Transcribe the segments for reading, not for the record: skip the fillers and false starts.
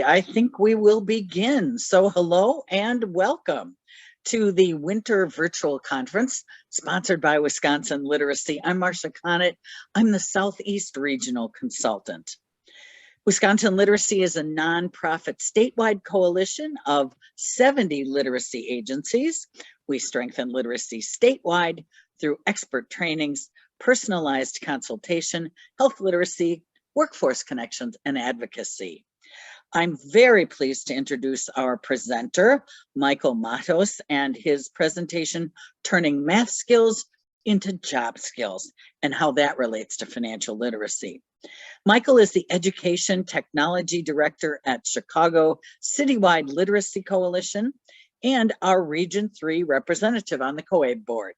I think we will begin. So hello and welcome to the Winter Virtual Conference sponsored by Wisconsin Literacy. I'm Marcia Connett. I'm the Southeast Regional Consultant. Wisconsin Literacy is a nonprofit statewide coalition of 70 literacy agencies. We strengthen literacy statewide through expert trainings, personalized consultation, health literacy, workforce connections, and advocacy. I'm very pleased to introduce our presenter, Michael Matos, and his presentation, Turning Math Skills into Job Skills, and how that relates to financial literacy. Michael is the Education Technology Director at Chicago Citywide Literacy Coalition and our Region 3 representative on the COABE board.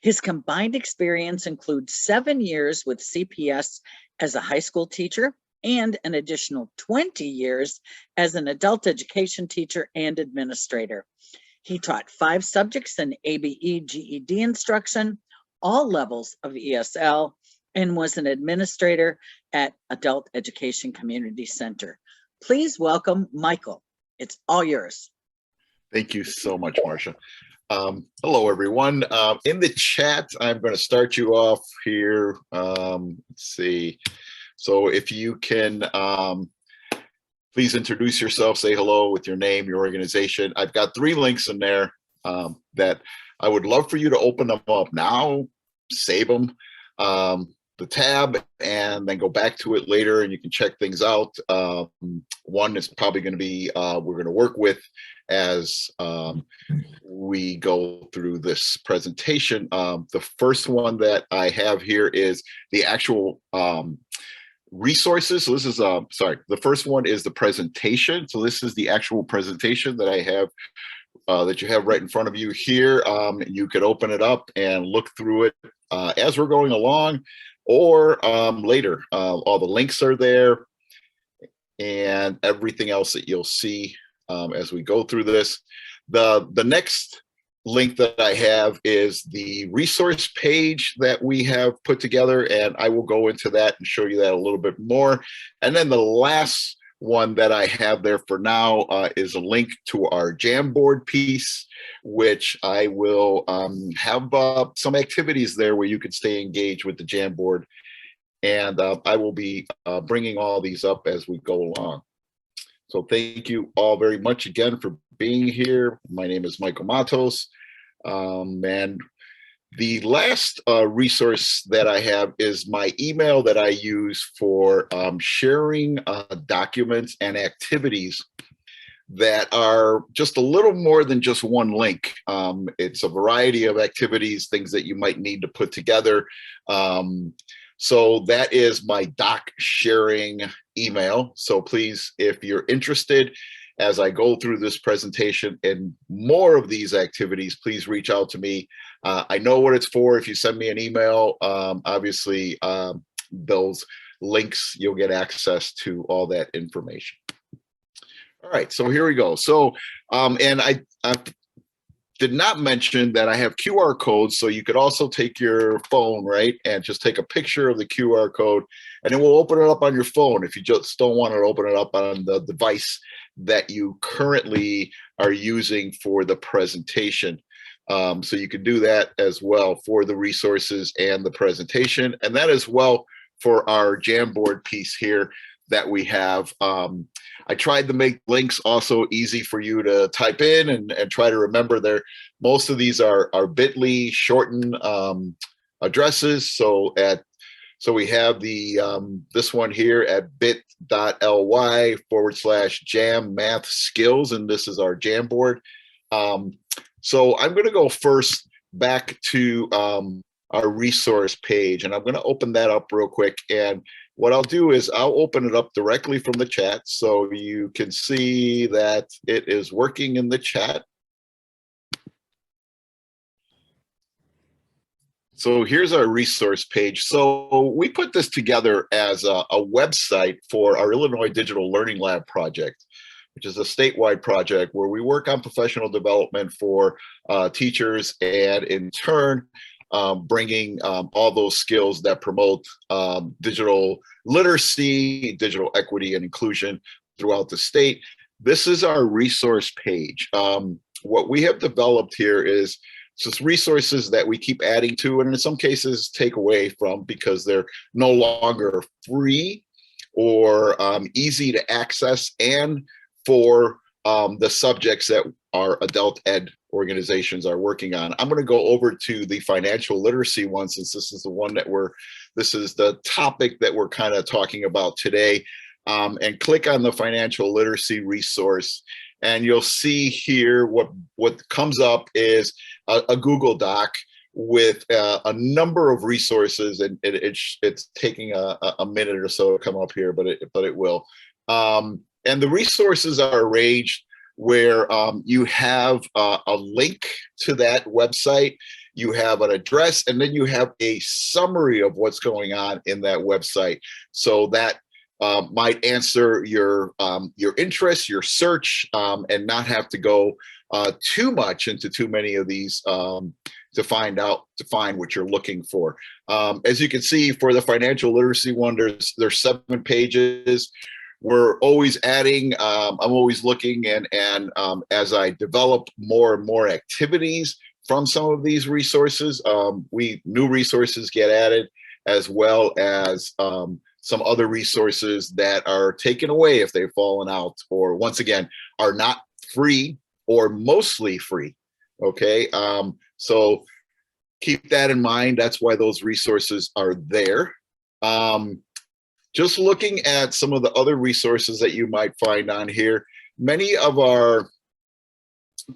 His combined experience includes 7 years with CPS as a high school teacher and an additional 20 years as an adult education teacher and administrator. He taught 5 subjects in ABE GED instruction, all levels of ESL, and was an administrator at Adult Education Community Center. Please welcome Michael. It's all yours. Thank you so much, Marcia. Hello, everyone. In the chat, I'm going to start you off here. Let's see. So if you can, please introduce yourself, say hello with your name, your organization. I've got 3 links in there that I would love for you to open them up now, save them, the tab, and then go back to it later and you can check things out. One is probably going to be, we're going to work with as we go through this presentation. The first one that I have here is the actual resources. So this is, sorry, the first one is the presentation. So this is the actual presentation that I have, that you have right in front of you here. You could open it up and look through it as we're going along, or later. All the links are there and everything else that you'll see as we go through this. The next link that I have is the resource page that we have put together, and I will go into that and show you that a little bit more. And then the last one that I have there for now is a link to our Jamboard piece, which I will have some activities there where you can stay engaged with the Jamboard. And I will be bringing all these up as we go along. So thank you all very much again for being here. My name is Michael Matos. And the last resource that I have is my email that I use for sharing documents and activities that are just a little more than just one link. It's a variety of activities, things that you might need to put together. So that is my doc sharing email. So please, if you're interested, as I go through this presentation and more of these activities, please reach out to me. I know what it's for. If you send me an email, obviously those links, you'll get access to all that information. All right, so here we go. So, and I did not mention that I have QR codes, so you could also take your phone, right, and just take a picture of the QR code, and it will open it up on your phone if you just don't want to open it up on the device that you currently are using for the presentation. So you can do that as well for the resources and the presentation, and that as well for our Jamboard piece here that we have. I tried to make links also easy for you to type in and try to remember there. Most of these are bit.ly shortened addresses. So we have the this one here at bit.ly/jam math skills, and this is our Jamboard. So I'm going to go first back to our resource page, and I'm going to open that up real quick. And what I'll do is I'll open it up directly from the chat so you can see that it is working in the chat. So here's our resource page. So we put this together as a website for our Illinois Digital Learning Lab project, which is a statewide project where we work on professional development for teachers and in turn, bringing all those skills that promote digital literacy, digital equity, and inclusion throughout the state. This is our resource page. What we have developed here is just resources that we keep adding to, and in some cases take away from, because they're no longer free or easy to access, and for the subjects that our adult ed organizations are working on. I'm going to go over to the financial literacy one, since this is the one that this is the topic that we're kind of talking about today. And click on the financial literacy resource, and you'll see here what comes up is a Google Doc with a number of resources, and it's taking a minute or so to come up here, but it will. And the resources are arranged where you have a link to that website, you have an address, and then you have a summary of what's going on in that website. So that might answer your interests, your search, and not have to go too much into too many of these to find what you're looking for. As you can see, for the financial literacy one, there's 7 pages. We're always adding. I'm always looking, and as I develop more and more activities from some of these resources, new resources get added, as well as some other resources that are taken away if they've fallen out, or once again, are not free or mostly free. Okay, so keep that in mind. That's why those resources are there. Just looking at some of the other resources that you might find on here, many of our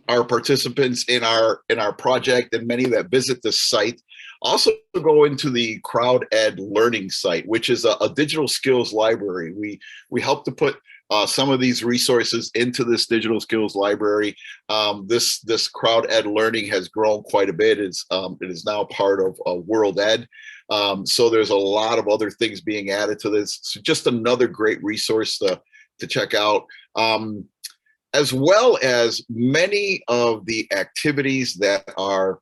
participants in our project, and many that visit this site, also go into the Crowd Ed Learning site, which is a digital skills library. We help to put some of these resources into this digital skills library. This Crowd Ed Learning has grown quite a bit. It is now part of World Ed. So there's a lot of other things being added to this. So just another great resource to check out. As well as many of the activities that our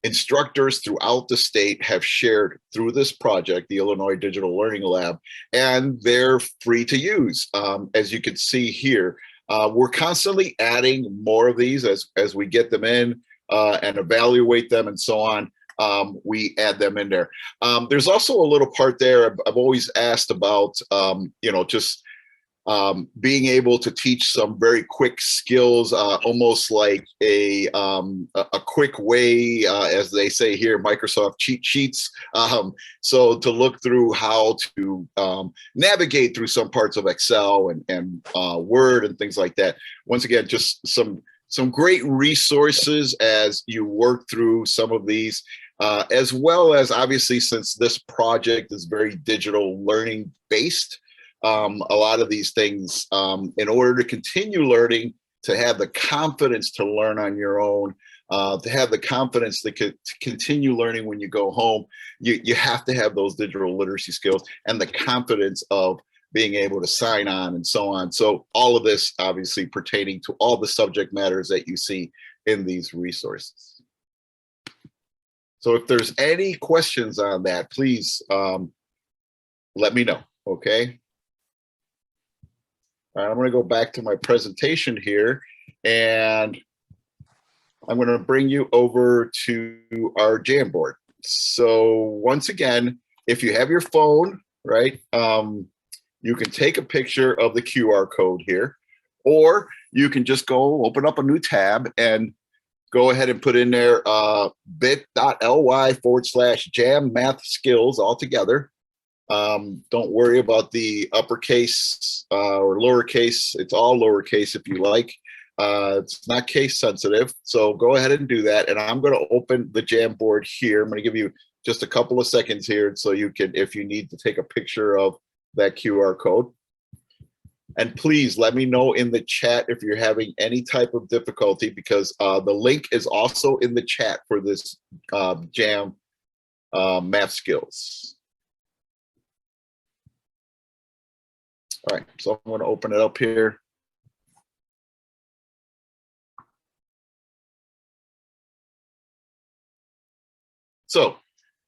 instructors throughout the state have shared through this project, the Illinois Digital Learning Lab, and they're free to use. As you can see here, we're constantly adding more of these as we get them in and evaluate them and so on. We add them in there. There's also a little part there I've always asked about, just being able to teach some very quick skills, almost like a quick way, as they say here, Microsoft cheat sheets. So to look through how to navigate through some parts of Excel and Word and things like that. Once again, just some great resources as you work through some of these, as well as, obviously, since this project is very digital learning based, a lot of these things, in order to continue learning, to have the confidence to learn on your own, to have the confidence to continue learning when you go home, you have to have those digital literacy skills and the confidence of being able to sign on and so on. So all of this obviously pertaining to all the subject matters that you see in these resources. So if there's any questions on that, please let me know, okay? All right, I'm going to go back to my presentation here, and I'm going to bring you over to our Jamboard. So once again, if you have your phone, right, you can take a picture of the QR code here, or you can just go open up a new tab and go ahead and put in there bit.ly/jam math skills all together. Don't worry about the uppercase or lowercase. It's all lowercase if you like. It's not case sensitive. So go ahead and do that. And I'm going to open the Jamboard here. I'm going to give you just a couple of seconds here so you can, if you need to take a picture of that QR code. And please let me know in the chat if you're having any type of difficulty, because the link is also in the chat for this Jam math skills. All right, so I'm going to open it up here. So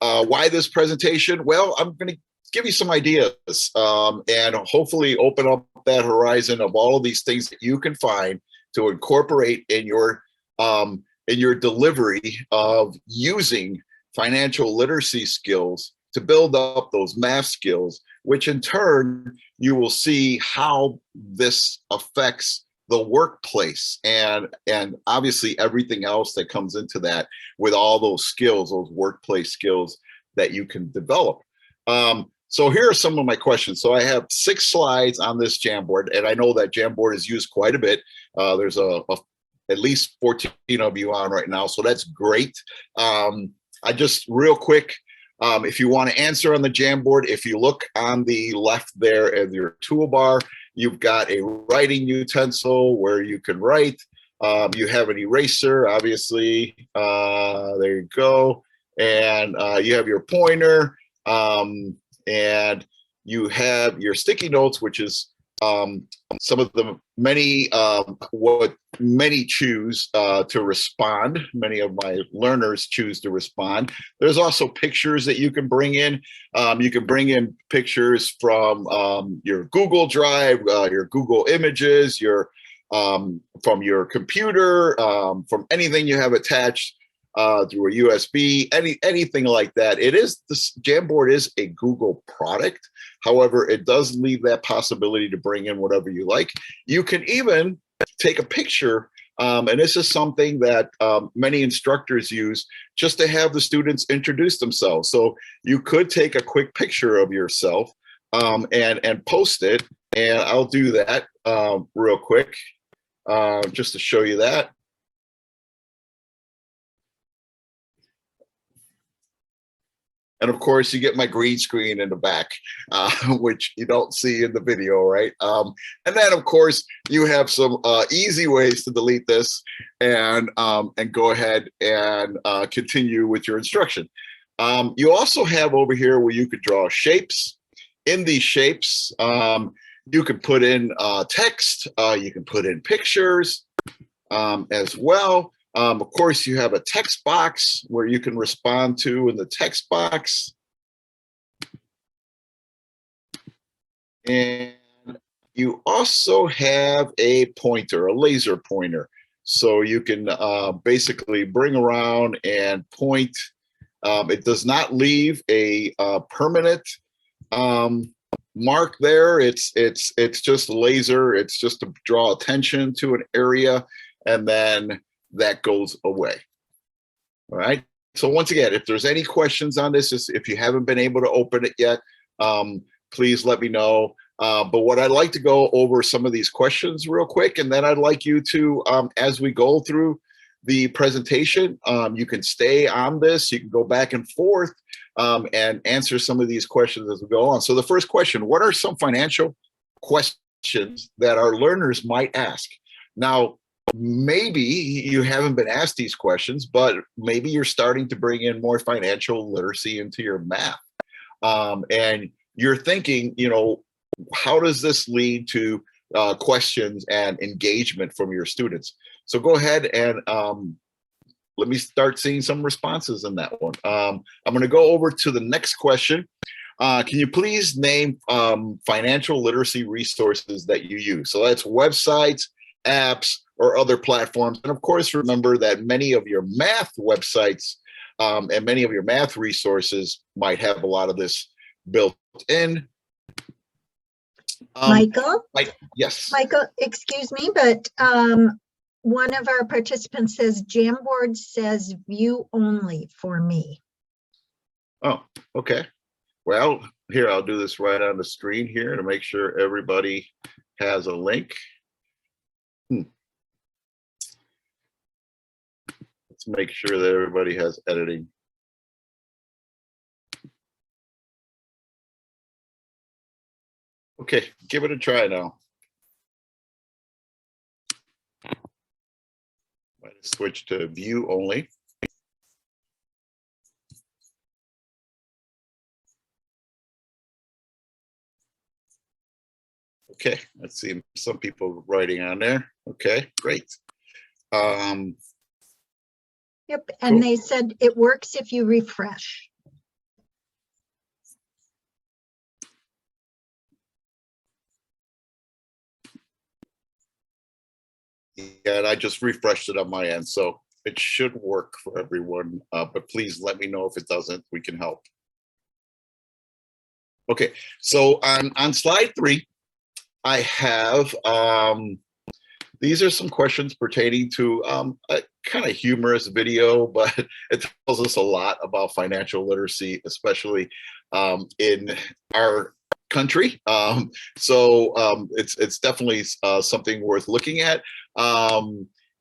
why this presentation? Well, I'm going to give you some ideas, and hopefully open up that horizon of all of these things that you can find to incorporate in your delivery of using financial literacy skills to build up those math skills, which in turn you will see how this affects the workplace and obviously everything else that comes into that with all those skills, those workplace skills that you can develop. So here are some of my questions. So I have 6 slides on this Jamboard, and I know that Jamboard is used quite a bit. There's at least 14 of you on right now, so that's great. I just real quick, if you want to answer on the Jamboard, if you look on the left there of your toolbar, you've got a writing utensil where you can write. You have an eraser, obviously. There you go. And you have your pointer, and you have your sticky notes, which is some of the many what many choose to respond. Many of my learners choose to respond. There's also pictures that you can bring in. You can bring in pictures from your Google Drive, your Google Images, your from your computer, from anything you have attached through a USB, anything like that. This Jamboard is a Google product. However, it does leave that possibility to bring in whatever you like. You can even take a picture, and this is something that many instructors use just to have the students introduce themselves. So you could take a quick picture of yourself and post it, and I'll do that real quick just to show you that. And of course, you get my green screen in the back, which you don't see in the video, right? And then, of course, you have some easy ways to delete this and go ahead and continue with your instruction. You also have over here where you could draw shapes. In these shapes, you can put in text, you can put in pictures as well. Of course, you have a text box where you can respond to in the text box. And you also have a pointer, a laser pointer. So you can basically bring around and point. It does not leave a permanent mark there. It's just a laser. It's just to draw attention to an area, and then that goes away. All right. So once again, if there's any questions on this, if you haven't been able to open it yet, please let me know. But what I'd like to go over some of these questions real quick, and then I'd like you to, as we go through the presentation, you can stay on this. You can go back and forth and answer some of these questions as we go on. So the first question, what are some financial questions that our learners might ask? Now, maybe you haven't been asked these questions, but maybe you're starting to bring in more financial literacy into your math. And you're thinking, you know, how does this lead to questions and engagement from your students? So go ahead and let me start seeing some responses in that one. I'm going to go over to the next question. Can you please name financial literacy resources that you use? So that's websites, apps, or other platforms. And of course, remember that many of your math websites and many of your math resources might have a lot of this built in. Michael? Yes. Michael, excuse me, but one of our participants says Jamboard says view only for me. Oh, okay. Well, here, I'll do this right on the screen here to make sure everybody has a link. Let's make sure that everybody has editing. Okay, give it a try now. Let's switch to view only. Okay, let's see some people writing on there. Okay, great. Yep, and Cool. they said it works if you refresh. And I just refreshed it on my end, so it should work for everyone, but please let me know if it doesn't. We can help. Okay, so on slide 3, I have these are some questions pertaining to a kind of humorous video, but it tells us a lot about financial literacy, especially in our country. It's definitely something worth looking at.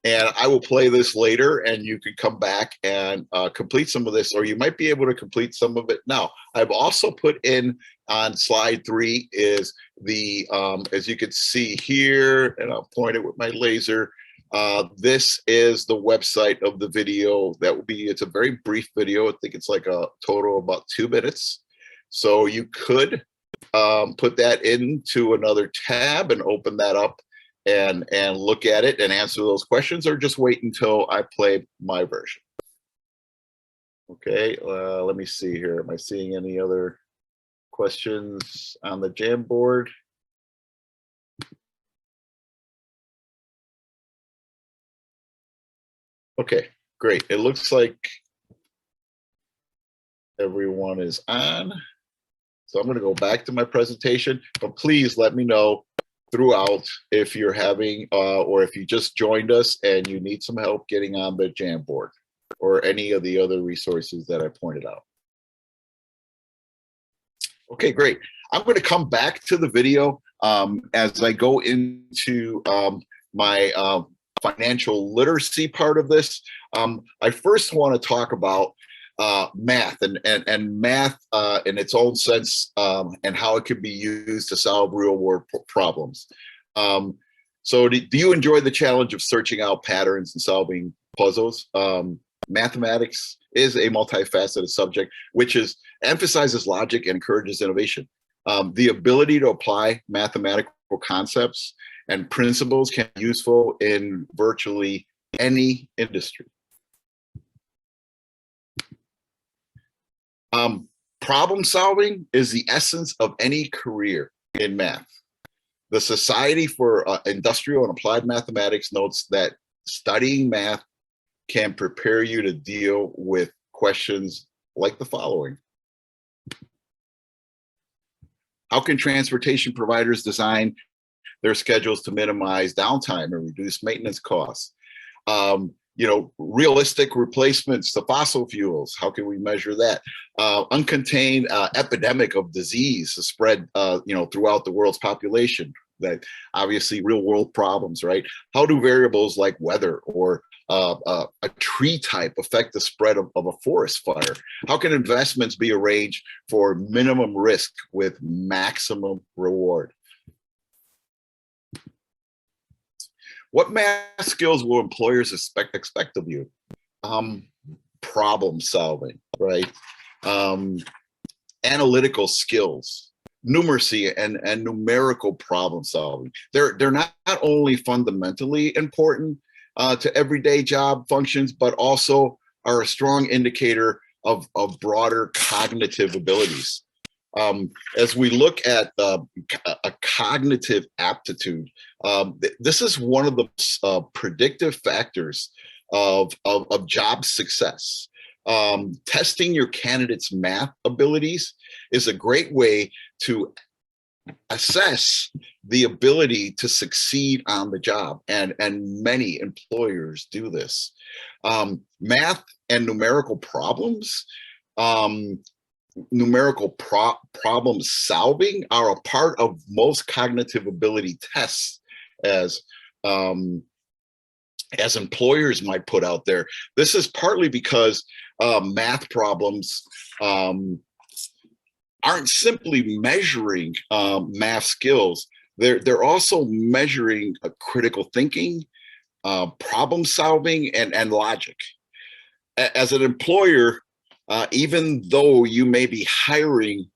And I will play this later, and you can come back and complete some of this, or you might be able to complete some of it now. I've also put in on slide 3 is the, as you can see here, and I'll point it with my laser. This is the website of the video. That will be, it's a very brief video. I think it's like a total of about 2 minutes. So you could put that into another tab and open that up and look at it and answer those questions, or just wait until I play my version. Okay, let me see here. Am I seeing any other questions on the Jamboard? Okay, great. It looks like everyone is on. So I'm going to go back to my presentation, but please let me know throughout if you're having, or if you just joined us and you need some help getting on the Jamboard or any of the other resources that I pointed out. Okay, great. I'm going to come back to the video as I go into my financial literacy part of this. I first want to talk about math and math in its own sense, and how it can be used to solve real world problems. So do you enjoy the challenge of searching out patterns and solving puzzles? Mathematics is a multifaceted subject, which emphasizes logic and encourages innovation. The ability to apply mathematical concepts and principles can be useful in virtually any industry. Problem solving is the essence of any career in math. The Society for Industrial and Applied Mathematics notes that studying math can prepare you to deal with questions like the following. How can transportation providers design their schedules to minimize downtime and reduce maintenance costs? Realistic replacements to fossil fuels. How can we measure that? Uncontained epidemic of disease spread, throughout the world's population. That obviously real world problems, right? How do variables like weather or a tree type affect the spread of a forest fire? How can investments be arranged for minimum risk with maximum reward? What math skills will employers expect of you? Problem solving, right? Analytical skills, numeracy and numerical problem solving. They're not only fundamentally important to everyday job functions, but also are a strong indicator of broader cognitive abilities. As we look at a cognitive aptitude, this is one of the predictive factors of job success. Testing your candidate's math abilities is a great way to assess the ability to succeed on the job, and many employers do this. Math and numerical problems, problem solving are a part of most cognitive ability tests, as employers might put out there. This is partly because math problems aren't simply measuring math skills. They're also measuring critical thinking, problem solving, and logic. As an employer, even though you may be hiring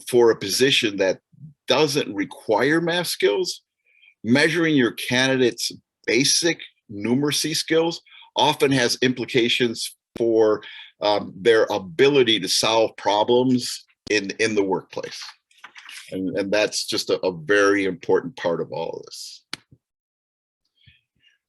for a position that doesn't require math skills, measuring your candidate's basic numeracy skills often has implications for their ability to solve problems in the workplace. And that's just a very important part of all of this.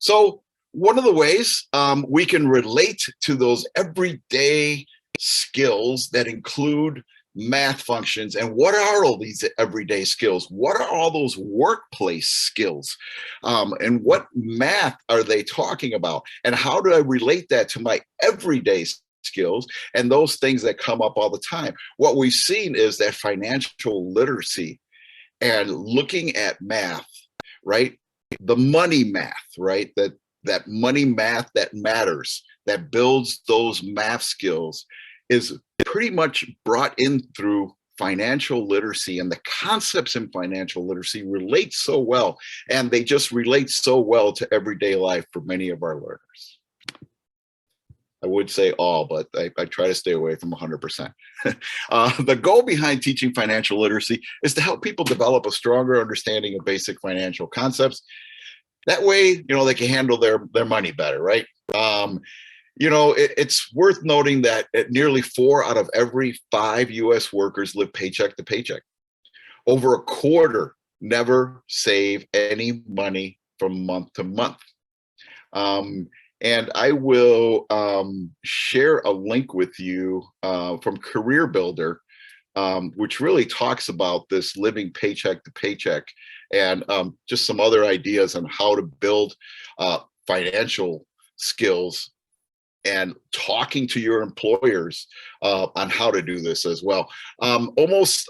So one of the ways we can relate to those everyday skills that include math functions. And what are all these everyday skills? What are all those workplace skills? And what math are they talking about? And how do I relate that to my everyday skills and those things that come up all the time? What we've seen is that financial literacy and looking at math, right? The money math, right? That money math that matters, that builds those math skills, is pretty much brought in through financial literacy, and the concepts in financial literacy relate so well, and they just relate so well to everyday life for many of our learners. I would say all, but I try to stay away from 100%. The goal behind teaching financial literacy is to help people develop a stronger understanding of basic financial concepts. That way, they can handle their money better, right? It's worth noting that nearly 4 out of every 5 U.S. workers live paycheck to paycheck. Over a quarter never save any money from month to month. And I will share a link with you from Career Builder, which really talks about this living paycheck to paycheck, and just some other ideas on how to build financial skills, and talking to your employers on how to do this as well. Almost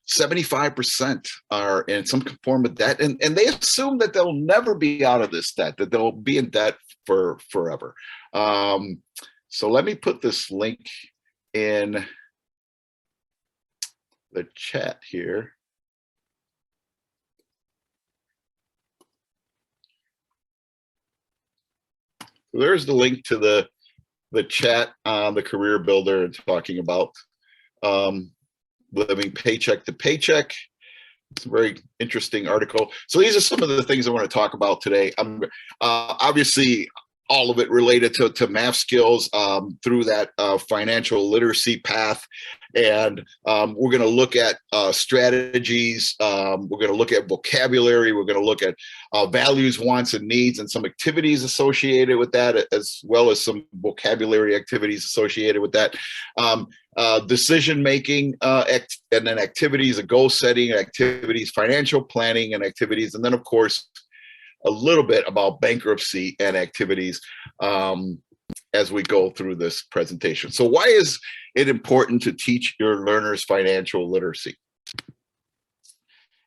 75% are in some form of debt, and they assume that they'll never be out of this debt, that they'll be in debt for forever. So let me put this link in the chat here. So there's the link to the chat on the Career Builder, and talking about living paycheck to paycheck. It's a very interesting article. So these are some of the things I want to talk about today. Obviously, all of it related to math skills through that financial literacy path. And we're going to look at strategies. We're going to look at vocabulary. We're going to look at values, wants, and needs, and some activities associated with that, as well as some vocabulary activities associated with that. Decision making, and then activities, goal setting activities, financial planning and activities, and then of course a little bit about bankruptcy and activities as we go through this presentation. So why is it important to teach your learners financial literacy?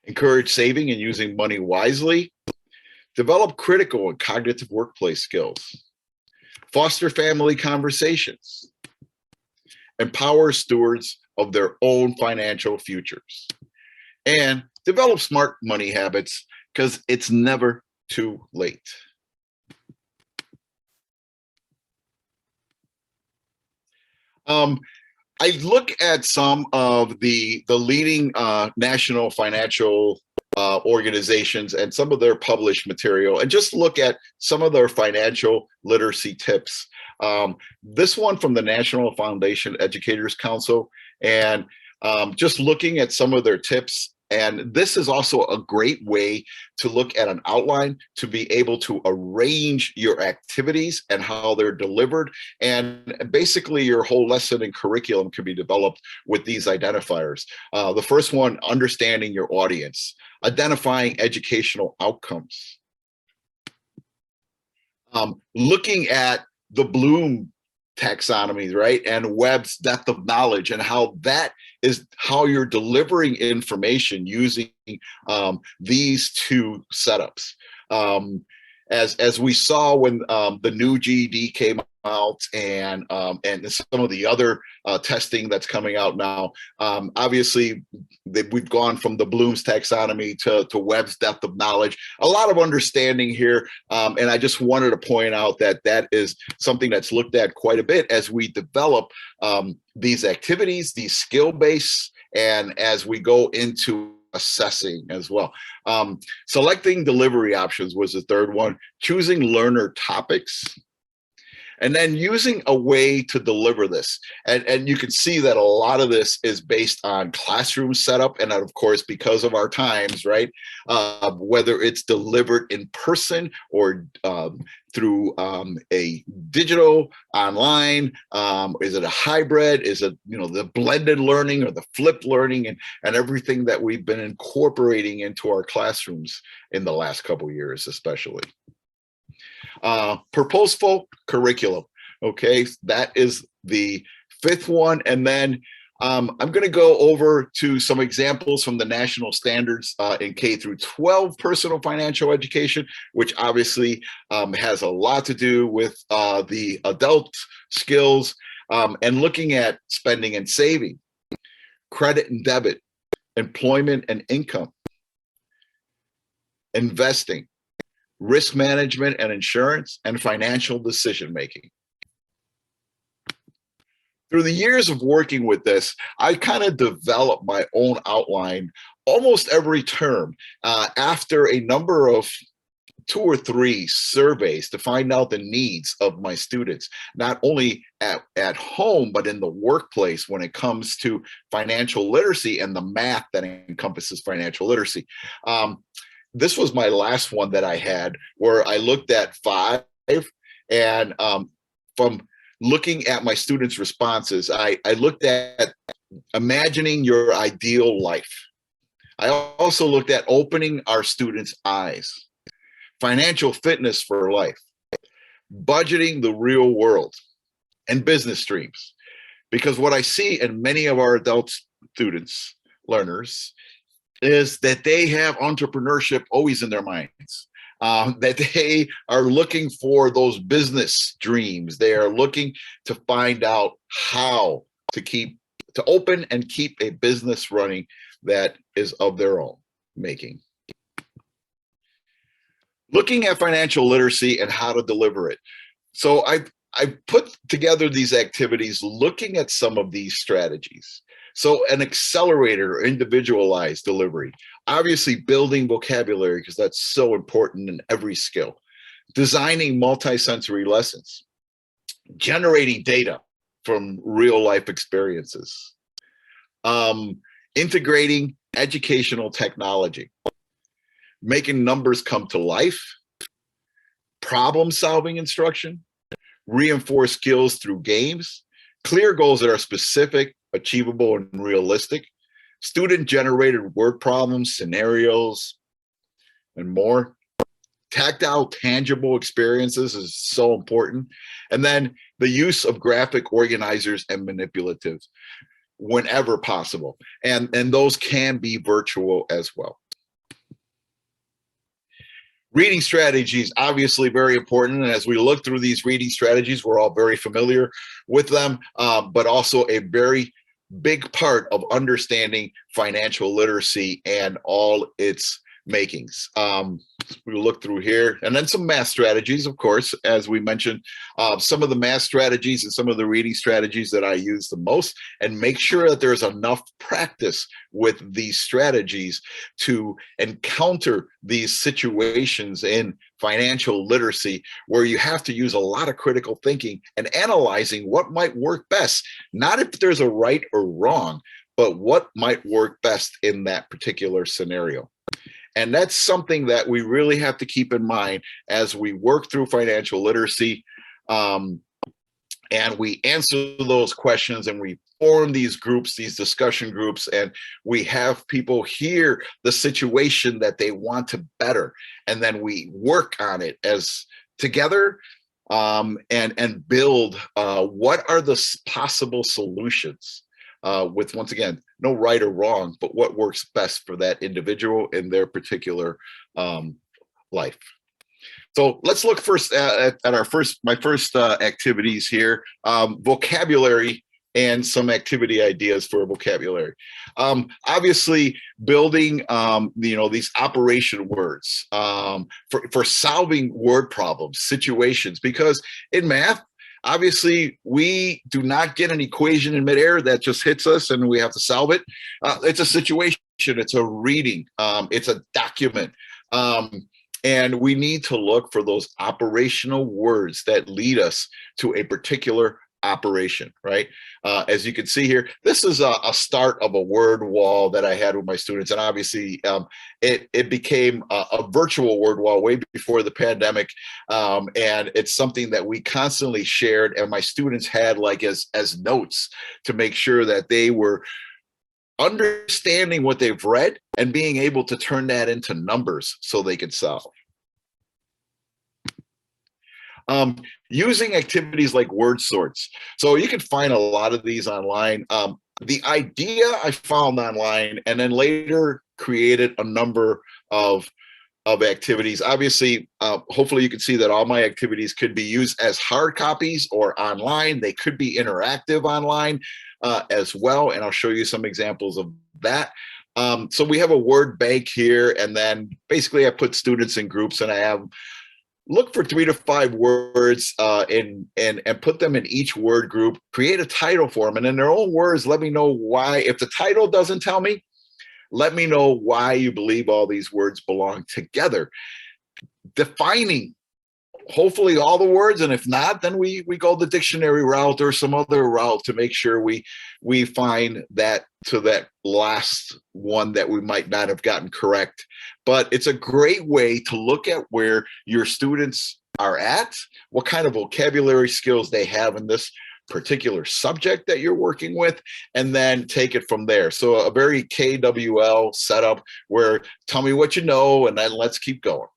Encourage saving and using money wisely. Develop critical and cognitive workplace skills. Foster family conversations. Empower stewards of their own financial futures. And develop smart money habits, because it's never too late. I look at some of the leading national financial organizations and some of their published material, and just look at some of their financial literacy tips. This one from the National Foundation Educators Council, and just looking at some of their tips. And this is also a great way to look at an outline, to be able to arrange your activities and how they're delivered. And basically your whole lesson and curriculum can be developed with these identifiers. The first one, understanding your audience, identifying educational outcomes, looking at the Bloom taxonomy, right? And Webb's depth of knowledge, and how that is how you're delivering information using these two setups. As we saw when the new GED came out, and some of the other testing that's coming out now, obviously we've gone from the Bloom's taxonomy to Webb's depth of knowledge. A lot of understanding here, and I just wanted to point out that that is something that's looked at quite a bit as we develop these activities, these skill base, and as we go into assessing as well. Selecting delivery options was the third one. Choosing learner topics. And then using a way to deliver this. And you can see that a lot of this is based on classroom setup. And of course, because of our times, right? Whether it's delivered in person or through a digital online, is it a hybrid? Is it, the blended learning or the flipped learning and everything that we've been incorporating into our classrooms in the last couple of years, especially. Purposeful curriculum. Okay, that is the fifth one. And then I'm going to go over to some examples from the national standards in K through 12 personal financial education, which obviously has a lot to do with the adult skills and looking at spending and saving, credit and debit, employment and income, investing, risk management and insurance, and financial decision making. Through the years of working with this, I kind of developed my own outline almost every term after a number of 2 or 3 surveys to find out the needs of my students, not only at home, but in the workplace when it comes to financial literacy and the math that encompasses financial literacy. This was my last one that I had where I looked at 5 and from looking at my students' responses, I looked at imagining your ideal life. I also looked at opening our students' eyes, financial fitness for life, budgeting the real world, and business streams. Because what I see in many of our adult students, learners, is that they have entrepreneurship always in their minds, that they are looking for those business dreams. They are looking to find out how to open and keep a business running that is of their own making. Looking at financial literacy and how to deliver it. So I put together these activities looking at some of these strategies. So an accelerator, individualized delivery, obviously building vocabulary because that's so important in every skill, designing multisensory lessons, generating data from real life experiences, integrating educational technology, making numbers come to life, problem solving instruction, reinforce skills through games, clear goals that are specific, achievable, and realistic, student-generated word problems, scenarios, and more. Tactile, tangible experiences is so important. And then the use of graphic organizers and manipulatives whenever possible. And those can be virtual as well. Reading strategies, obviously very important. And as we look through these reading strategies, we're all very familiar with them, but also a very big part of understanding financial literacy and all its makings. We look through here, and then some math strategies, of course, as we mentioned, some of the math strategies and some of the reading strategies that I use the most, and make sure that there's enough practice with these strategies to encounter these situations in financial literacy where you have to use a lot of critical thinking and analyzing what might work best, not if there's a right or wrong, but what might work best in that particular scenario. And that's something that we really have to keep in mind as we work through financial literacy, and we answer those questions, and we form these groups, these discussion groups, and we have people hear the situation that they want to better, and then we work on it as together, and build what are the possible solutions, with, once again, no right or wrong, but what works best for that individual in their particular life. So let's look first at my first activities here, vocabulary and some activity ideas for vocabulary. Obviously, building these operation words for solving word problems, situations, because in math, obviously, we do not get an equation in midair that just hits us and we have to solve it. It's a situation, it's a reading, it's a document. And we need to look for those operational words that lead us to a particular operation, right? As you can see here, this is a start of a word wall that I had with my students. And obviously it became a virtual word wall way before the pandemic. And it's something that we constantly shared, and my students had like as notes to make sure that they were understanding what they've read and being able to turn that into numbers so they could solve. Using activities like word sorts. So you can find a lot of these online. The idea I found online and then later created a number of activities. Obviously, hopefully you can see that all my activities could be used as hard copies or online. They could be interactive online as well. And I'll show you some examples of that. So we have a word bank here, and then basically I put students in groups, and I have look for 3 to 5 words and put them in each word group, create a title for them, and in their own words, let me know why. If the title doesn't tell me, let me know why you believe all these words belong together. Defining hopefully all the words, and if not, then we go the dictionary route or some other route to make sure we find that to that last one that we might not have gotten correct. But it's a great way to look at where your students are at, what kind of vocabulary skills they have in this particular subject that you're working with, and then take it from there. So a very KWL setup where tell me what you know, and then let's keep going.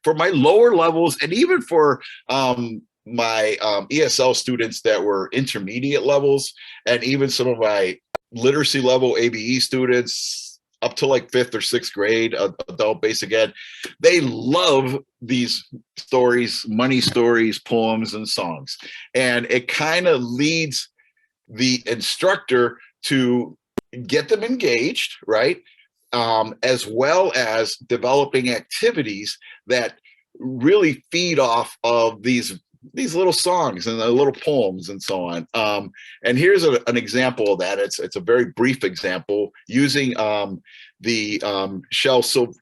For my lower levels, and even for my ESL students that were intermediate levels, and even some of my literacy level ABE students up to like 5th or 6th grade, adult basic ed, they love these stories, money stories, poems, and songs. And it kind of leads the instructor to get them engaged, right? As well as developing activities that really feed off of these little songs and the little poems and so on. And here's an example of that. It's a very brief example using the Shel Silverstein.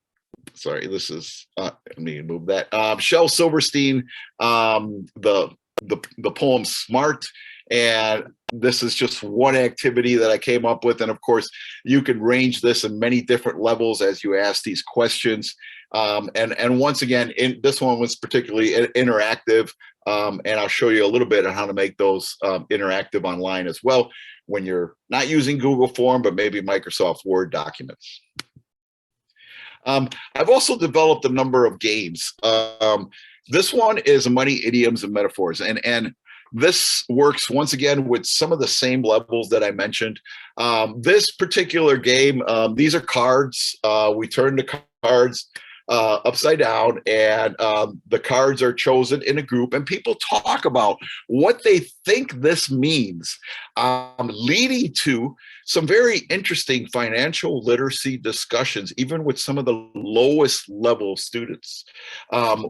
Sorry, this is let me move that. Shel Silverstein, the poem "Smart." And this is just one activity that I came up with. And of course, you can range this in many different levels as you ask these questions. And once again, this one was particularly interactive. And I'll show you a little bit on how to make those interactive online as well when you're not using Google Form, but maybe Microsoft Word documents. I've also developed a number of games. This one is money idioms and metaphors. And this works once again with some of the same levels that I mentioned. This particular game, these are cards. We turn the cards upside down, and the cards are chosen in a group, and people talk about what they think this means, leading to some very interesting financial literacy discussions, even with some of the lowest level students,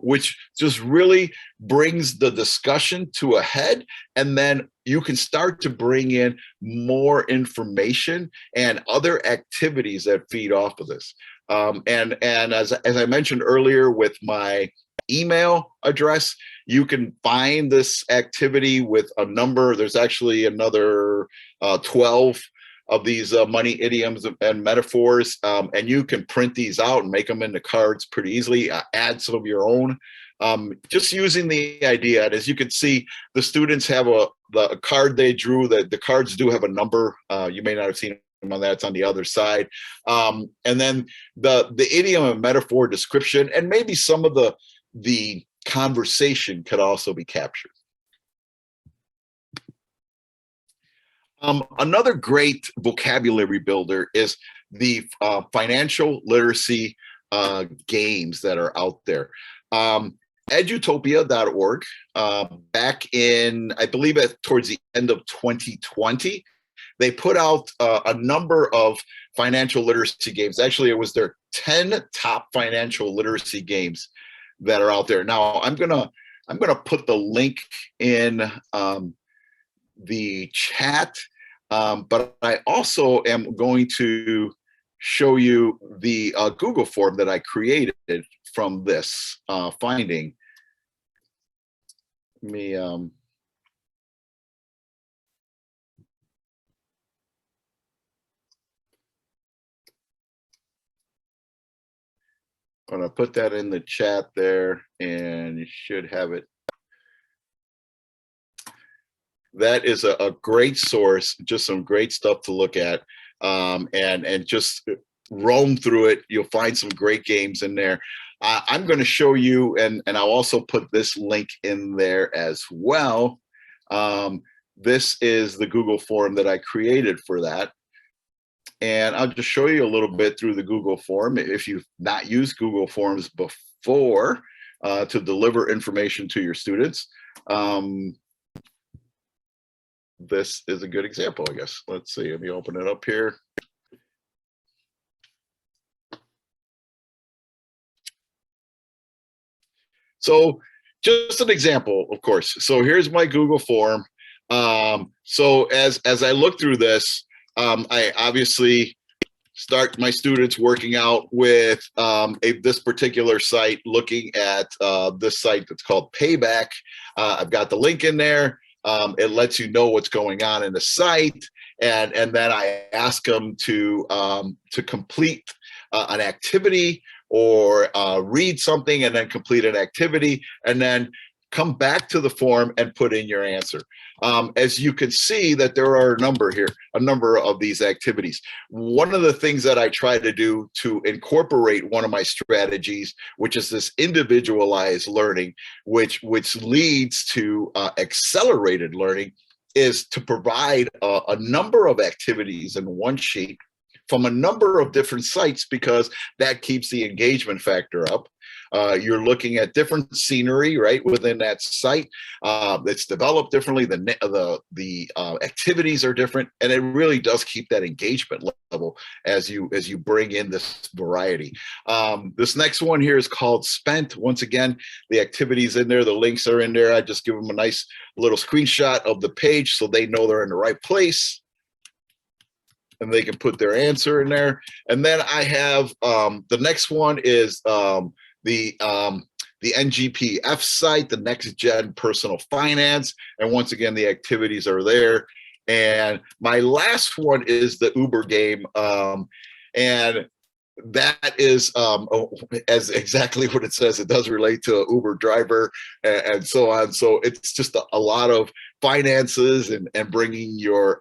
which just really brings the discussion to a head. And then you can start to bring in more information and other activities that feed off of this. And as I mentioned earlier with my email address, you can find this activity with a number. There's actually another 12 of these money idioms and metaphors, and you can print these out and make them into cards pretty easily, add some of your own, just using the idea. And as you can see, the students have the card they drew, that the cards do have a number. You may not have seen on that, it's on the other side. And then the idiom and metaphor description, and maybe some of the conversation could also be captured. Another great vocabulary builder is the financial literacy games that are out there. Edutopia.org, back in, I believe towards the end of 2020, they put out a number of financial literacy games. Actually, it was their 10 top financial literacy games that are out there. Now, I'm gonna put the link in the chat, but I also am going to show you the Google form that I created from this finding. Let me I'm gonna put that in the chat there, and you should have it. That is a great source, just some great stuff to look at, and just roam through it. You'll find some great games in there. I'm going to show you, and I'll also put this link in there as well. This is the Google form that I created for that. And I'll just show you a little bit through the Google form. If you've not used Google Forms before to deliver information to your students, this is a good example, I guess. Let's see, let me open it up here. So just an example, of course. So here's my Google form. So as I look through this, I obviously start my students working out with this particular site, looking at this site that's called Payback. I've got the link in there. It lets you know what's going on in the site, and then I ask them to complete an activity or read something and then complete an activity, and then come back to the form and put in your answer. As you can see that there are a number of these activities. One of the things that I try to do to incorporate one of my strategies, which is this individualized learning, which leads to accelerated learning, is to provide a number of activities in one sheet from a number of different sites, because that keeps the engagement factor up. You're looking at different scenery, right, within that site. It's developed differently. The activities are different, and it really does keep that engagement level as you bring in this variety. This next one here is called Spent. Once again, the activities in there, the links are in there. I just give them a nice little screenshot of the page so they know they're in the right place, and they can put their answer in there. And then I have the next one is the NGPF site, the Next Gen Personal Finance. And once again, the activities are there. And my last one is the Uber game. And that is as exactly what it says. It does relate to an Uber driver and so on. So it's just a lot of finances and bringing your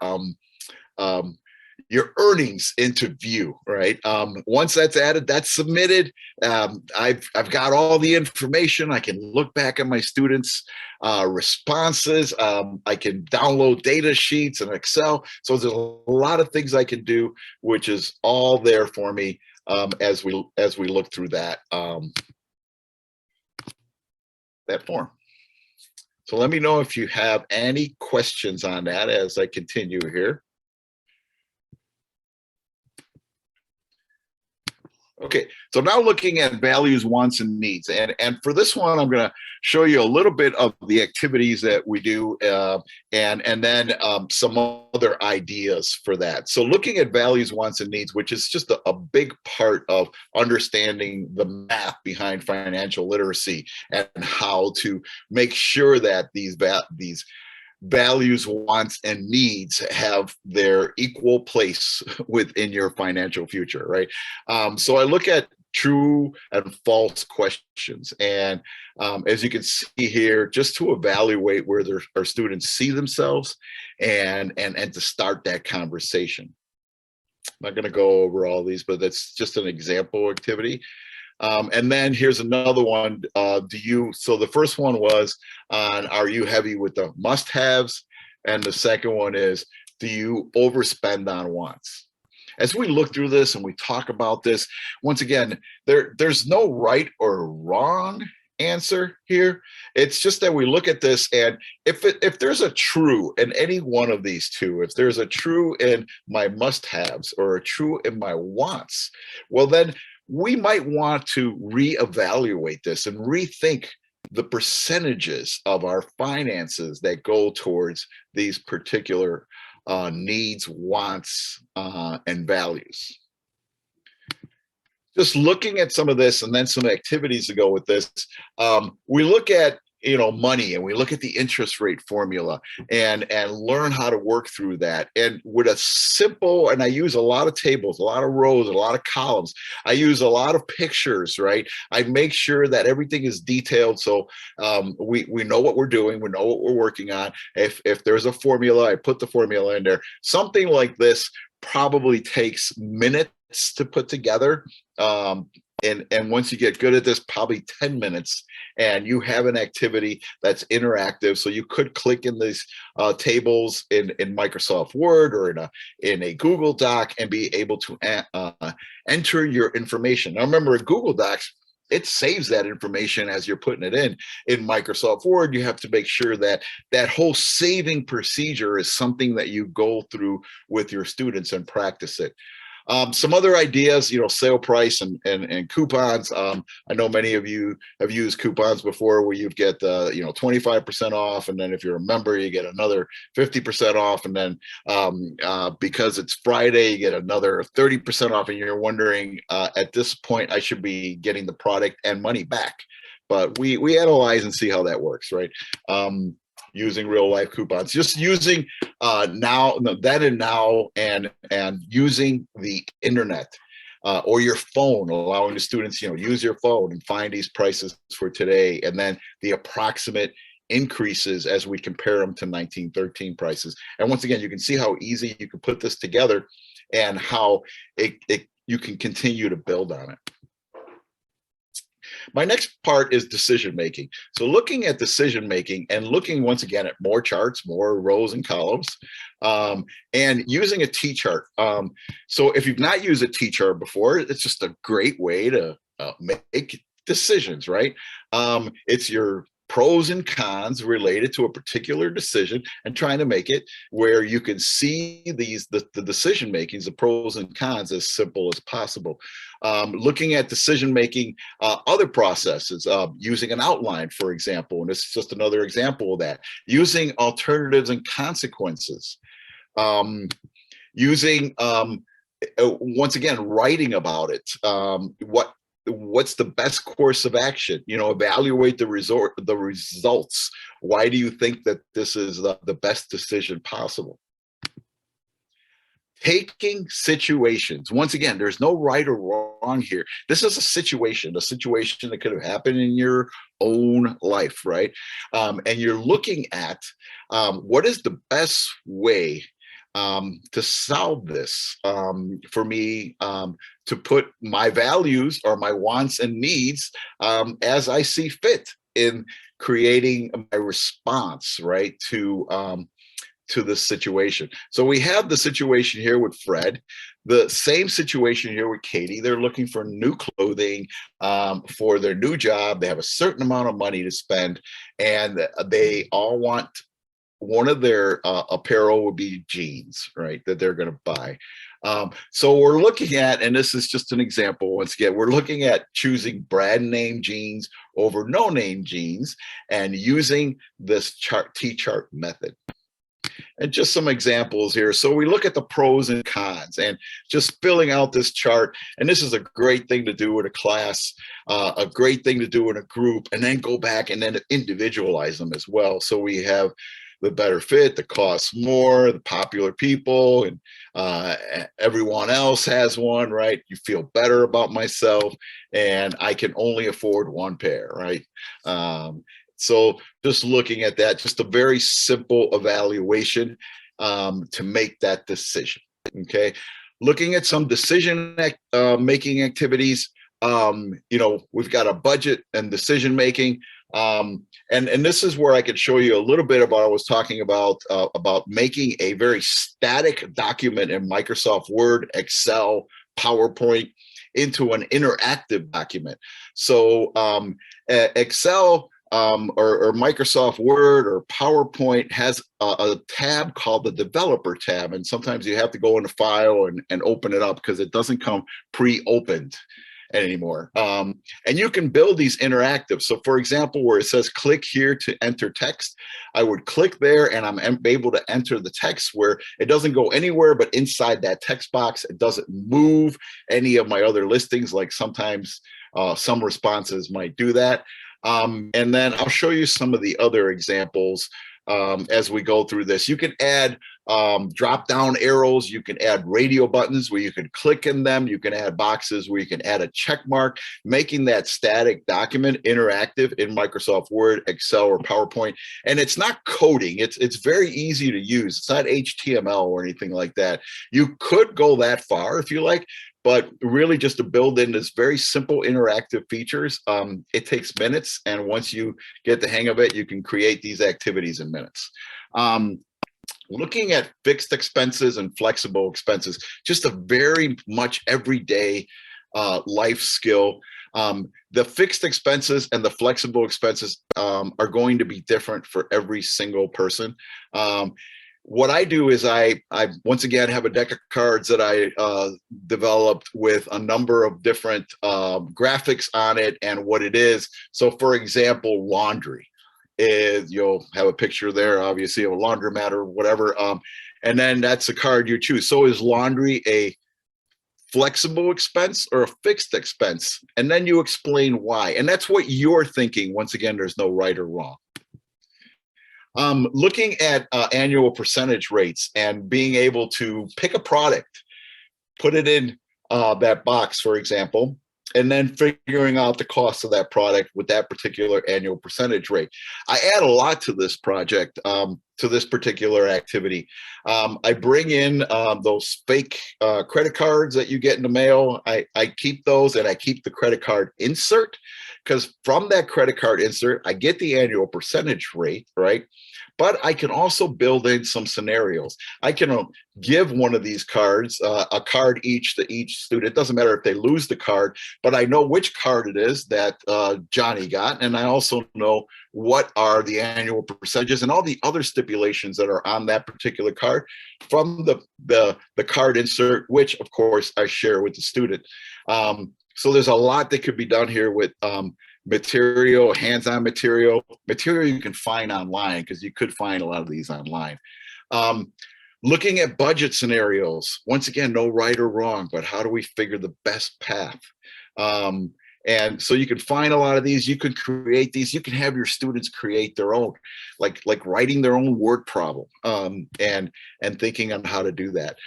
earnings into view, right? Once that's added, that's submitted. I've got all the information. I can look back at my students' responses. I can download data sheets and Excel. So there's a lot of things I can do, which is all there for me as we look through that that form. So let me know if you have any questions on that as I continue here. Okay, so now looking at values, wants, and needs. And for this one, I'm going to show you a little bit of the activities that we do and then some other ideas for that. So looking at values, wants, and needs, which is just a big part of understanding the math behind financial literacy and how to make sure that these values, wants, and needs have their equal place within your financial future, right? So I look at true and false questions. And as you can see here, just to evaluate where our students see themselves and to start that conversation. I'm not going to go over all these, but that's just an example activity. And then here's another one. So the first one was on, are you heavy with the must-haves? And the second one is, do you overspend on wants? As we look through this and we talk about this, once again, there's no right or wrong answer here. It's just that we look at this, and if there's a true in any one of these two, if there's a true in my must-haves or a true in my wants, well, then we might want to reevaluate this and rethink the percentages of our finances that go towards these particular needs, wants, and values. just looking at some of this and then some activities to go with this, we look at, money, and we look at the interest rate formula and learn how to work through that. And with a simple, and I use a lot of tables, a lot of rows, a lot of columns. I use a lot of pictures, right? I make sure that everything is detailed. So we know what we're doing. We know what we're working on. If there's a formula, I put the formula in there. Something like this probably takes minutes to put together. And once you get good at this, probably 10 minutes, and you have an activity that's interactive. So you could click in these tables in Microsoft Word or in a Google Doc and be able to enter your information. Now remember, in Google Docs, it saves that information as you're putting it in. In Microsoft Word, you have to make sure that that whole saving procedure is something that you go through with your students and practice it. Some other ideas, sale price and coupons. I know many of you have used coupons before where you get, 25% off. And then if you're a member, you get another 50% off. And then because it's Friday, you get another 30% off. And you're wondering, at this point, I should be getting the product and money back. But we analyze and see how that works, right? Using real life coupons, just using then and now, and using the internet or your phone, allowing the students, use your phone and find these prices for today, and then the approximate increases as we compare them to 1913 prices. And once again, you can see how easy you can put this together and how you can continue to build on it. My next part is decision making. So looking at decision making and looking once again at more charts, more rows and columns, and using a T-chart. So if you've not used a T-chart before, it's just a great way to make decisions, right? It's your pros and cons related to a particular decision and trying to make it where you can see the decision makings, the pros and cons, as simple as possible. Looking at decision making, other processes, using an outline, for example, and this is just another example of that. Using alternatives and consequences. Using once again, writing about it. What's the best course of action? Evaluate the results. Why do you think that this is the best decision possible? Taking situations. Once again, there's no right or wrong here. This is a situation that could have happened in your own life, right? And you're looking at what is the best way to solve this for me, to put my values or my wants and needs as I see fit in creating my response, right, to this situation. So we have the situation here with Fred, the same situation here with Katie. They're looking for new clothing for their new job. They have a certain amount of money to spend, and they all want, one of their apparel would be jeans, right, that they're going to buy. So we're looking at, and this is just an example, once again, we're looking at choosing brand name jeans over no name jeans and using this T-chart method. And just some examples here. So we look at the pros and cons and just filling out this chart. And this is a great thing to do with a class, a great thing to do in a group, and then go back and then individualize them as well. So we have the better fit, the costs more, the popular people, and everyone else has one, right? You feel better about myself, and I can only afford one pair, right? So just looking at that, just a very simple evaluation to make that decision, okay? Looking at some decision making activities, we've got a budget and decision making. And this is where I could show you a little bit about what I was talking about making a very static document in Microsoft Word, Excel, PowerPoint into an interactive document. So Excel or Microsoft Word or PowerPoint has a tab called the Developer tab, and sometimes you have to go into File and open it up because it doesn't come pre-opened. anymore. And you can build these interactive. So for example, where it says click here to enter text, I would click there and I'm able to enter the text where it doesn't go anywhere but inside that text box. It doesn't move any of my other listings, like sometimes some responses might do that. And then I'll show you some of the other examples as we go through this. You can add drop down arrows. You can add radio buttons where you can click in them. You can add boxes where you can add a check mark, making that static document interactive in Microsoft Word, Excel, or PowerPoint. And it's not coding. It's very easy to use. It's not HTML or anything like that. You could go that far if you like, but really just to build in this very simple interactive features, it takes minutes. And once you get the hang of it, you can create these activities in minutes. Looking at fixed expenses and flexible expenses, just a very much everyday life skill. The fixed expenses and the flexible expenses are going to be different for every single person. What I do is I once again have a deck of cards that I developed with a number of different graphics on it and what it is. So for example, laundry is, you'll have a picture there, obviously, of a laundromat or whatever. And then that's the card you choose. So is laundry a flexible expense or a fixed expense? And then you explain why. And that's what you're thinking. Once again, there's no right or wrong. Looking at annual percentage rates and being able to pick a product, put it in that box, for example, and then figuring out the cost of that product with that particular annual percentage rate. I add a lot to this project, to this particular activity. I bring in those fake credit cards that you get in the mail. I keep those, and I keep the credit card insert, because from that credit card insert, I get the annual percentage rate, right? But I can also build in some scenarios. I can give one of these cards, a card each to each student. It doesn't matter if they lose the card, but I know which card it is that Johnny got. And I also know what are the annual percentages and all the other stipulations that are on that particular card from the card insert, which of course I share with the student. So there's a lot that could be done here with material, hands-on material you can find online, because you could find a lot of these online. Looking at budget scenarios, once again, no right or wrong, but how do we figure the best path? And so you can find a lot of these. You can create these. You can have your students create their own, like writing their own word problem, and thinking on how to do that.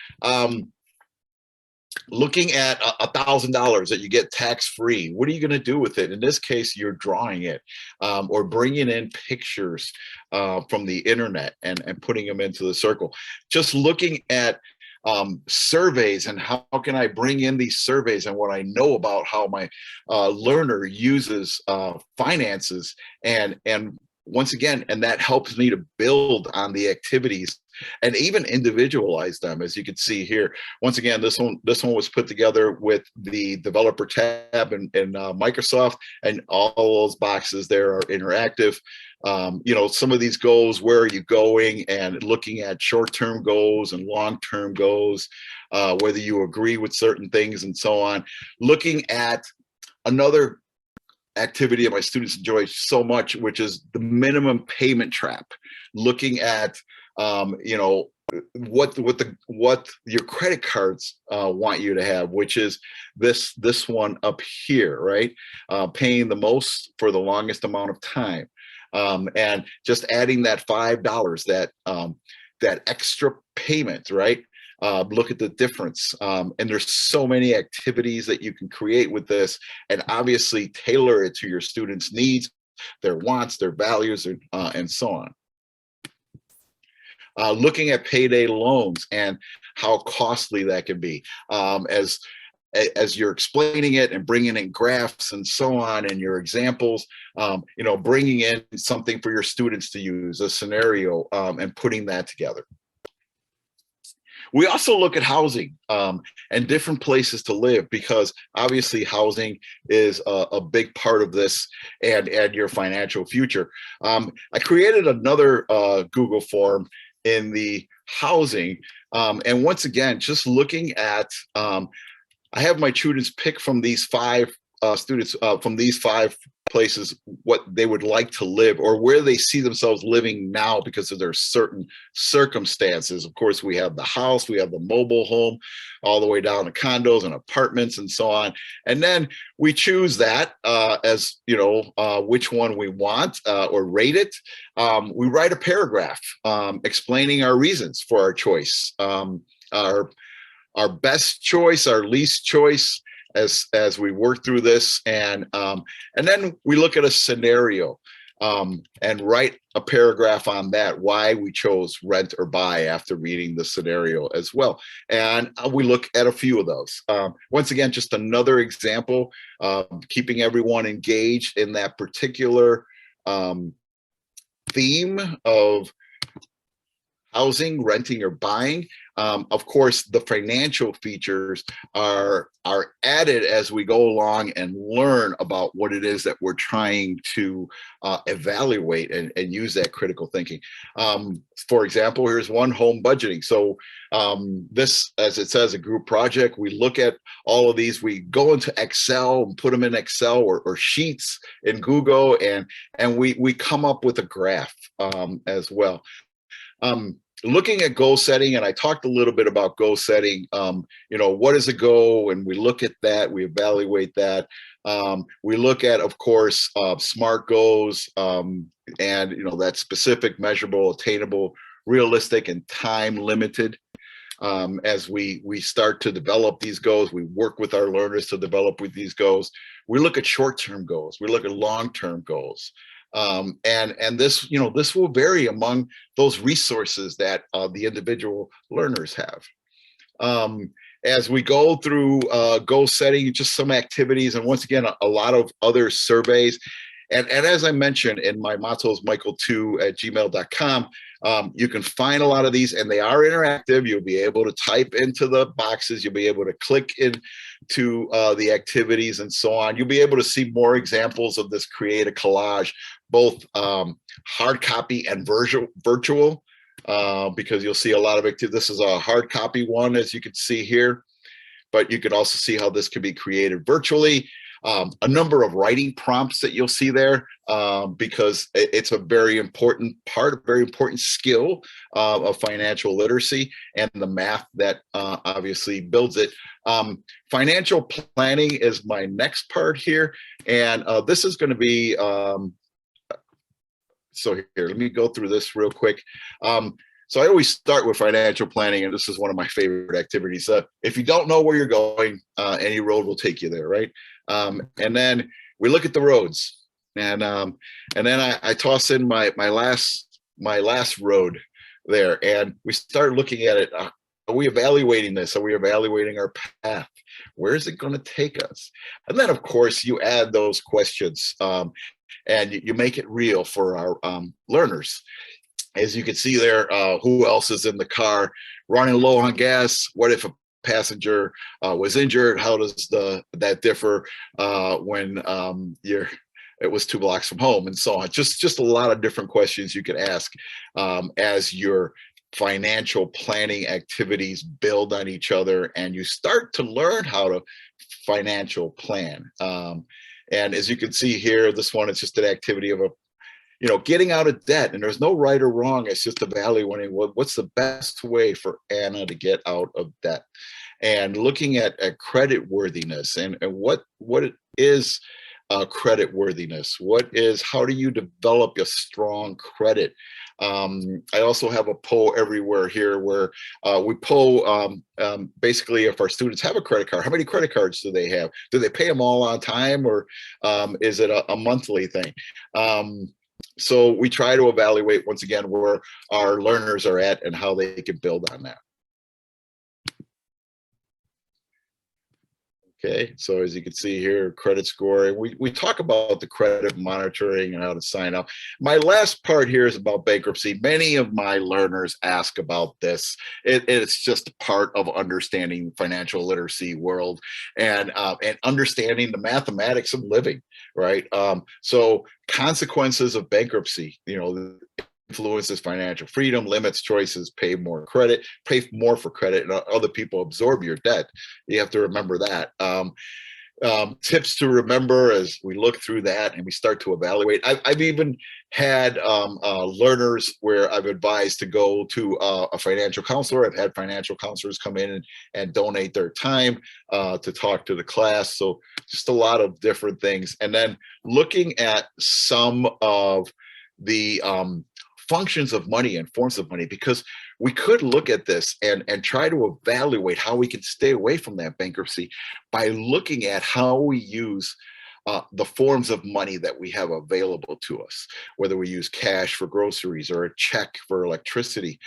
Looking at $1,000 that you get tax-free, what are you going to do with it? In this case, you're drawing it, or bringing in pictures from the internet and putting them into the circle. Just looking at surveys and how can I bring in these surveys and what I know about how my learner uses finances, and once again, and that helps me to build on the activities and even individualize them, as you can see here. Once again, this one was put together with the developer tab in Microsoft, and all those boxes there are interactive. You know, some of these goals, where are you going, and looking at short-term goals and long-term goals, whether you agree with certain things and so on. Looking at another activity that my students enjoy so much, which is the minimum payment trap. Looking at you know, what your credit cards want you to have, which is this one up here, right? Paying the most for the longest amount of time, and just adding that $5, that extra payment, right? Look at the difference, and there's so many activities that you can create with this, and obviously tailor it to your students' needs, their wants, their values, and so on. Looking at payday loans and how costly that can be, as you're explaining it and bringing in graphs and so on, and your examples, you know, bringing in something for your students to use, a scenario, and putting that together. We also look at housing and different places to live, because obviously housing is a big part of this and your financial future. I created another Google form in the housing, and once again, just looking at I have my students pick from these five from these five places what they would like to live or where they see themselves living now because of their certain circumstances. Of course, we have the house, we have the mobile home, all the way down to condos and apartments and so on. And then we choose that as, you know, which one we want or rate it. We write a paragraph explaining our reasons for our choice, our best choice, our least choice, as we work through this, and then we look at a scenario and write a paragraph on that, why we chose rent or buy after reading the scenario as well. And we look at a few of those. Once again, just another example, keeping everyone engaged in that particular theme of housing, renting, or buying. Of course, the financial features are added as we go along and learn about what it is that we're trying to evaluate and use that critical thinking. For example, here's one: home budgeting. So this, as it says, a group project. We look at all of these. We go into Excel and put them in Excel or sheets in Google, and we come up with a graph as well. Looking at goal setting, and I talked a little bit about goal setting, you know, what is a goal? And we look at that, we evaluate that. We look at, of course, SMART goals, and, you know, that's specific, measurable, attainable, realistic, and time limited. As we start to develop these goals, we work with our learners to develop with these goals. We look at short-term goals, we look at long-term goals. And this, you know, this will vary among those resources that the individual learners have. As we go through goal setting, just some activities, and once again, a lot of other surveys. And as I mentioned in my mottos, michael2@gmail.com, you can find a lot of these, and they are interactive. You'll be able to type into the boxes. You'll be able to click into the activities and so on. You'll be able to see more examples of this create a collage, both hard copy and virtual, because you'll see a lot of activity. This is a hard copy one, as you can see here, but you can also see how this can be created virtually. A number of writing prompts that you'll see there, because it's a very important part, a very important skill of financial literacy, and the math that obviously builds it. Financial planning is my next part here, and this is going to be, so here, let me go through this real quick. So I always start with financial planning, and this is one of my favorite activities. If you don't know where you're going, any road will take you there, right? And then we look at the roads, and then I toss in my last road there, and we start looking at it. Are we evaluating this? Are we evaluating our path? Where is it going to take us? And then, of course, you add those questions, and you make it real for our learners. As you can see there, who else is in the car? Running low on gas. What if a passenger was injured? How does that differ when it was 2 blocks from home, and so on? Just a lot of different questions you could ask as your financial planning activities build on each other, and you start to learn how to financial plan. And as you can see here, this one is just an activity of getting out of debt, and there's no right or wrong. It's just evaluating what's the best way for Anna to get out of debt, and looking at credit worthiness and what it is. Credit worthiness. How do you develop a strong credit? I also have a poll everywhere here where we poll basically if our students have a credit card, how many credit cards do they have? Do they pay them all on time, or is it a monthly thing? So we try to evaluate, once again, where our learners are at and how they can build on that. Okay, so as you can see here, credit scoring. We talk about the credit monitoring and how to sign up. My last part here is about bankruptcy. Many of my learners ask about this. It's just part of understanding the financial literacy world and understanding the mathematics of living, right? So consequences of bankruptcy, influences financial freedom, limits choices, pay more for credit, and other people absorb your debt. You have to remember that. Tips to remember as we look through that and we start to evaluate. I've even had learners where I've advised to go to a financial counselor. I've had financial counselors come in and donate their time to talk to the class. So just a lot of different things. And then looking at some of the functions of money and forms of money, because we could look at this and try to evaluate how we can stay away from that bankruptcy by looking at how we use the forms of money that we have available to us, whether we use cash for groceries or a check for electricity,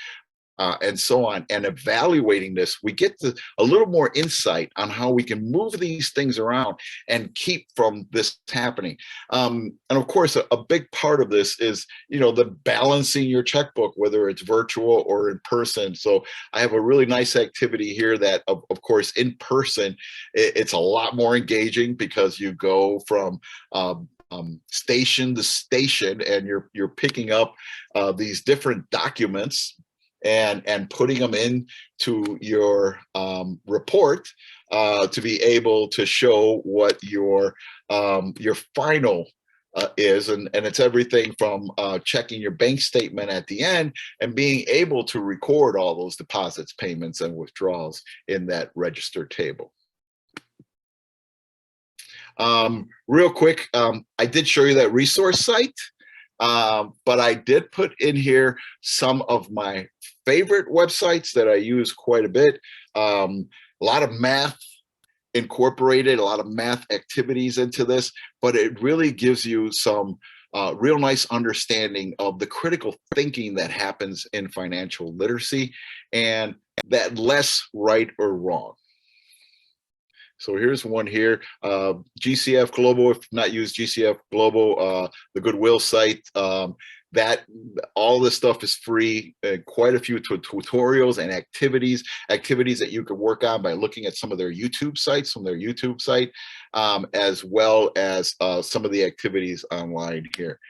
and so on. And evaluating this, we get a little more insight on how we can move these things around and keep from this happening. And of course, a big part of this is, the balancing your checkbook, whether it's virtual or in person. So I have a really nice activity here that, of course, in person, it's a lot more engaging because you go from station to station and you're picking up these different documents and putting them into your report to be able to show what your final is, and it's everything from checking your bank statement at the end and being able to record all those deposits, payments, and withdrawals in that register table. Real quick, I did show you that resource site. But I did put in here some of my favorite websites that I use quite a bit. A lot of math incorporated, a lot of math activities into this, but it really gives you some real nice understanding of the critical thinking that happens in financial literacy and that less right or wrong. So here's one here, GCF Global. If you've not used GCF Global, the Goodwill site, that all this stuff is free. Quite a few tutorials and activities that you can work on by looking at some of their YouTube sites, as well as some of the activities online here.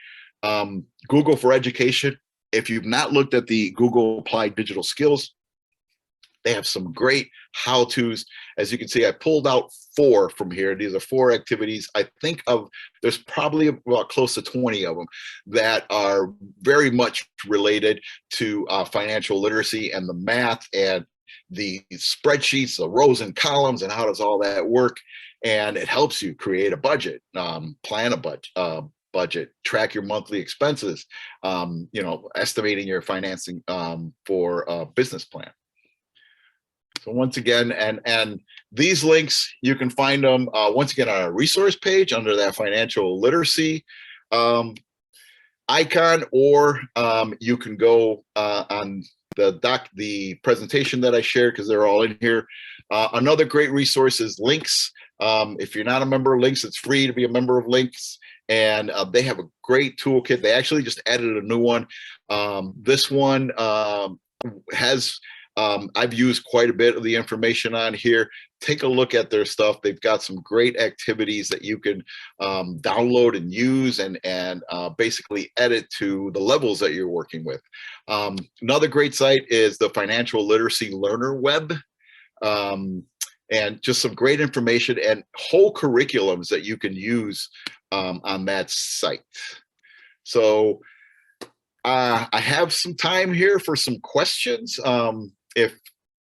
Google for Education. If you've not looked at the Google Applied Digital Skills, they have some great how-tos. As you can see, I pulled out 4 from here. These are 4 activities. I think there's probably about close to 20 of them that are very much related to financial literacy and the math and the spreadsheets, the rows and columns, and how does all that work. And it helps you create a budget, plan a budget, track your monthly expenses, estimating your financing for a business plan. So once again, and these links, you can find them once again on our resource page under that financial literacy icon, or you can go on the presentation that I shared, because they're all in here. Another great resource is Links. If you're not a member of Links, it's free to be a member of Links, and they have a great toolkit. They actually just added a new one. This one has I've used quite a bit of the information on here. Take a look at their stuff. They've got some great activities that you can download and use and basically edit to the levels that you're working with. Another great site is the Financial Literacy Learner Web. And just some great information and whole curriculums that you can use on that site. So I have some time here for some questions. If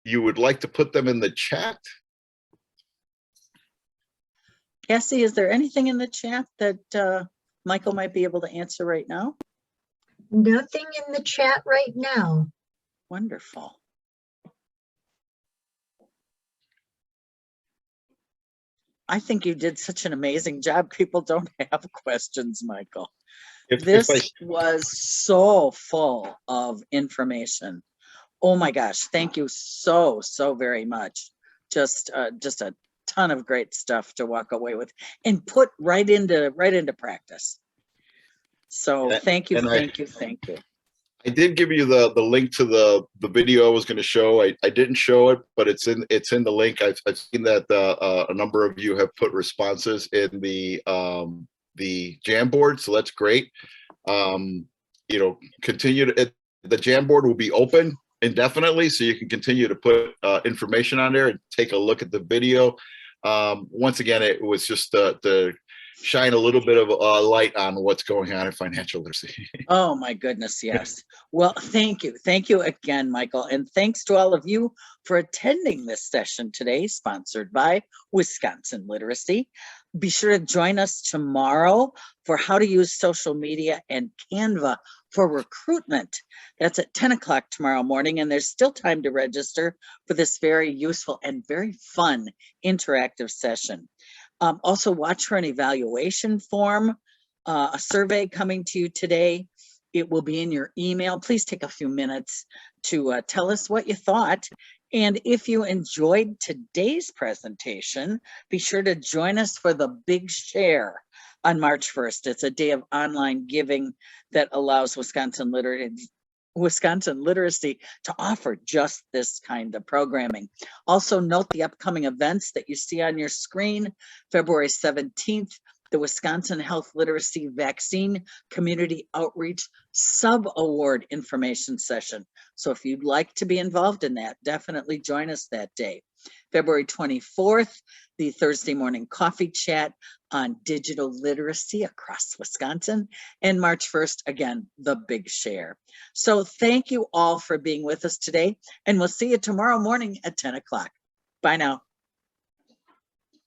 you would like to put them in the chat. Cassie, is there anything in the chat that Michael might be able to answer right now? Nothing in the chat right now. Wonderful. I think you did such an amazing job. People don't have questions, Michael. This was so full of information. Oh my gosh, thank you so very much. Just a ton of great stuff to walk away with and put right into practice. So thank you. I did give you the link to the video I was going to show. I didn't show it, but it's in the link. I've seen that a number of you have put responses in the Jamboard, so that's great. continue to, the Jamboard will be open indefinitely, so you can continue to put information on there and take a look at the video. Once again, it was just to shine a little bit of light on what's going on in financial literacy. Oh my goodness, yes. Well, thank you. Thank you again, Michael. And thanks to all of you for attending this session today, sponsored by Wisconsin Literacy. Be sure to join us tomorrow for how to use social media and Canva for recruitment. That's at 10 o'clock tomorrow morning, and there's still time to register for this very useful and very fun interactive session. Also watch for an evaluation form, a survey coming to you today. It will be in your email. Please take a few minutes to tell us what you thought. And if you enjoyed today's presentation, be sure to join us for the Big Share on March 1st. It's a day of online giving that allows Wisconsin Literacy to offer just this kind of programming. Also note the upcoming events that you see on your screen. February 17th, the Wisconsin Health Literacy Vaccine Community Outreach Sub-Award Information Session. So if you'd like to be involved in that, definitely join us that day. February 24th, the Thursday morning coffee chat on digital literacy across Wisconsin. And March 1st, again, the Big Share. So thank you all for being with us today, and we'll see you tomorrow morning at 10 o'clock. Bye now.